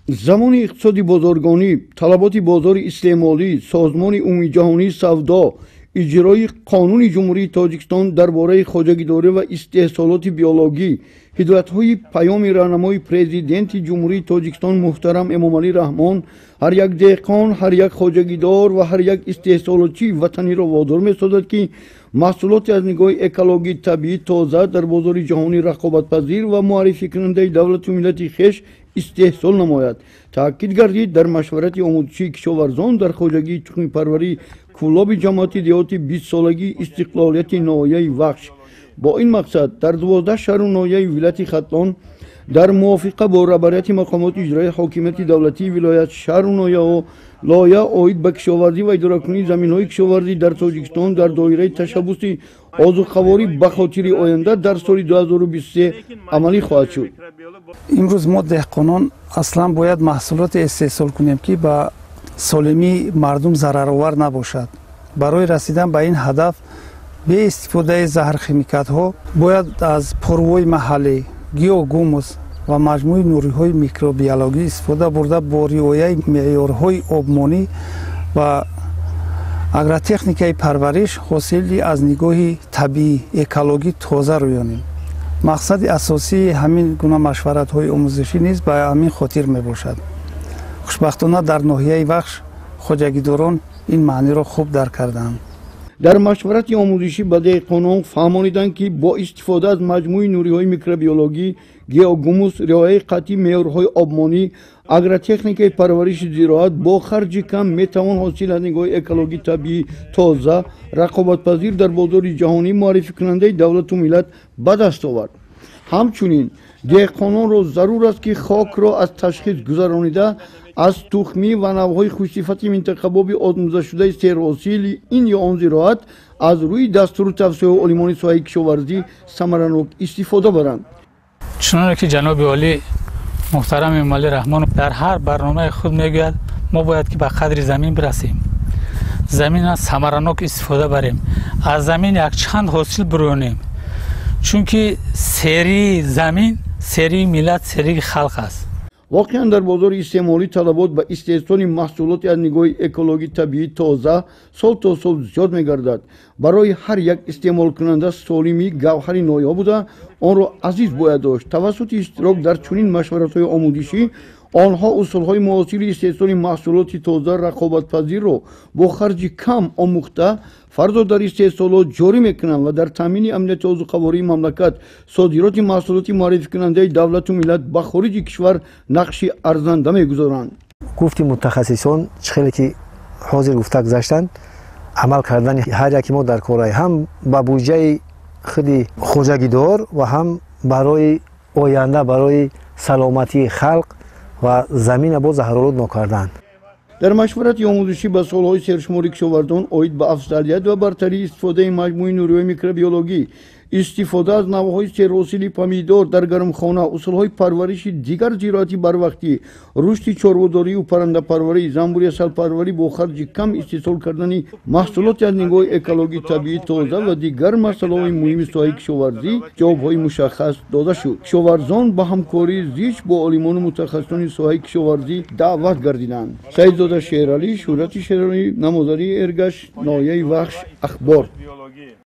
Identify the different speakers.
Speaker 1: زمانی اقتصادی بازارگانی، طلبات بازار استعمالی، سازمان عمومی جهانی سودا، اجرای قانون جمهوری تاجیکستان درباره خواجگیداری و استحصالات بیولوژی، هدایت‌های پیام راهنمای پرزیدنت جمهوری تاجیکستان محترم امامعلی رحمان هر یک دهقان، هر یک خواجگیدار و هر یک استحصالاتچی وطنی را وادار می‌سازد که محصولات از نگاه اکولوژی طبیعی تازه در بازار جهانی رقابت‌پذیر و معرفی کننده دولت و ملت خویش استحصال نماید. تاکید گردید در مشورت آموزشی کشاورزان در خواجگی تخم پروری کلاب جماعتی دیهاتی 20 سالگی استقلالیت ناحیه وخش با این مقصد در 12 شهر و ناحیه ولایت ختلان در موافقه با رهبریت مقامات اجرایی حاکمیت دولتی ولایت شهر و ناحیه و لایحه عاید به کشاورزی و اداره‌کنی زمین‌های کشاورزی در تاجیکستان در دایره تشبث آذوقه‌واری به خاطر آینده در سال 2023 عملی خواهد شد.
Speaker 2: امروز ما دهقانان اصلا باید محصولات استحصال کنیم که به سالمی مردم ضررآور نباشد. برای رسیدن به این هدف به استفاده زهر خیمیکات ها باید از پروای محلی، گیاه‌گوموس و مجموعه نوری‌های میکروبیولوژی استفاده برده با رعایت معیارهای آبمانی و اگرتکنیکای پرورش حاصلی از نگاه طبیعی اکولوژی تازه رویانیم. مقصد اساسی همین گونه مشورت‌های آموزشی نیز به همین خاطر میباشد. خوشبختانه در ناحیه وخش خواجگیداران این معنی را خوب درک کردند.
Speaker 1: در مشورت آموزشی به دهقانان فهمانیدند که با استفاده از مجموعه نوری‌های میکروبیولوژی، گیاه‌گوموس، رعایت قطعی معیارهای آبمانی، اگرتکنیکای پرورش زراعت با خرج کم میتوان حاصل از نگاه اکولوژی طبیعی تازه رقابت‌پذیر در بازار جهانی معرفی کننده دولت و ملت به دست آورد. همچنین دهقانان را ضرور است که خاک را از تشخیص گذرانیده از تخمی و نوهای خوشصفت منتخبات آزموده شده سرحاصل این یا آن زراعت از روی دستور توسعه عالمان ساحه کشاورزی ثمره‌ناک استفاده برند.
Speaker 3: چنانکه که جناب عالی محترم امامعلی رحمان در هر برنامه خود میگوید ما باید که به قدر زمین برسیم، زمین از ثمره‌ناک استفاده بریم، از زمین یک چند حاصل برونیم، چون که سری زمین سری ملت سری خلق است.
Speaker 1: واقعا در بازار استعمالی طلبات به استحصال محصولات از نگاه اکولوژی طبیعی تازه سال تا سال زیاد می‌گردد. برای هر یک استعمال کننده سالمی گوهر نایاب بوده آن را عزیز باید داشت. توسط اشتراک در چنین مشورت‌های آموزشی آنها اصول‌های معاصر استحصال محصولات تازه رقابت‌پذیر را با خرج کم آموخته فردا در استحصالات جاری میکنند و در تامین امنیت آذوقه‌واری مملکت صادرات محصولات معرفی کننده دولت و ملت به خارج کشور نقش ارزنده میگذارند.
Speaker 4: گفتیم متخصصان چخیلی که حاضر گفته گذاشتند عمل کردن هر یکی ما در کارهای هم با بودجه خود خواجگیدار و هم برای آینده برای سلامتی خلق و زمین با زهرآلود نکردن.
Speaker 1: در مشورت آموزشی به سالهای سرشماری کشاورزان عاید به افضلیت و برتری استفاده مجموعه نوری‌های میکروبیولوژی، استفاده از نوهای سرحاصل پمیدار در گرمخانه، اصولهای پرورش دیگر زراعتی بروقتی، رشد چاروداری و پرنده پروری، زنبوری عسل پروری با خرج کم استحصال کردن محصولات از نگاه اکولوژی طبیعی تازه و دیگر مسائل مهم ساحه کشاورزی جوابهای مشخص داده شد. کشاورزان به همکاری زیچ با عالمان و متخصصان ساحه کشاورزی دعوت گردیدند. سیدزاده شیرعلی، شهرت شیرعلی، نمازری ارگش، ناحیه وخش، اخبار.